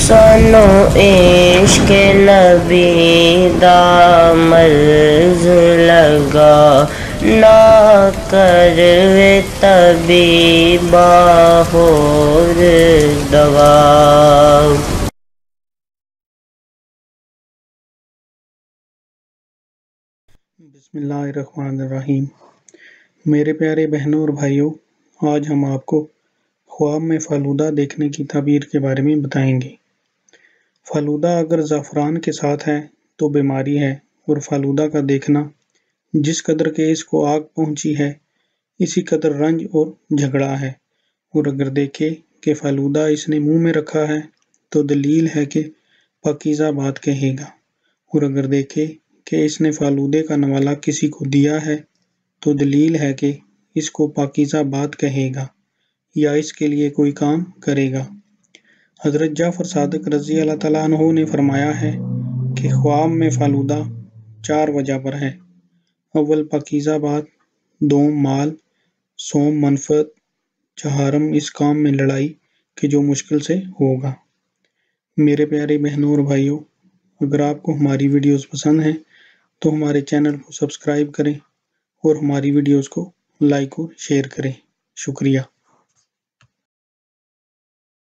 سانو عشق نبی دا مرض لگا، نہ کروے طبیبا ہور دوا۔ بسم اللہ الرحمن الرحیم۔ میرے پیارے بہنوں اور بھائیوں، آج ہم آپ کو خواب میں فالودہ دیکھنے کی تعبیر کے بارے میں بتائیں گے۔ فالودہ اگر زعفران کے ساتھ ہے تو بیماری ہے، اور فالودہ کا دیکھنا جس قدر کہ اس کو آگ پہنچی ہے اسی قدر رنج اور جھگڑا ہے، اور اگر دیکھے کہ فالودہ اس نے منہ میں رکھا ہے تو دلیل ہے کہ پاکیزہ بات کہے گا، اور اگر دیکھے کہ اس نے فالودے کا نوالہ کسی کو دیا ہے تو دلیل ہے کہ اس کو پاکیزہ بات کہے گا یا اس کے لیے کوئی کام کرے گا۔ حضرت جعفر صادق رضی اللہ تعالیٰ عنہ نے فرمایا ہے کہ خواب میں فالودہ 4 وجہ پر ہے: اول پاکیزہ بات، دوم مال، سوم منفعت، چہارم اس کام میں لڑائی کہ جو مشکل سے ہوگا۔ میرے پیارے بہنوں اور بھائیوں، اگر آپ کو ہماری ویڈیوز پسند ہیں تو ہمارے چینل کو سبسکرائب کریں اور ہماری ویڈیوز کو لائک اور شیئر کریں۔ شکریہ۔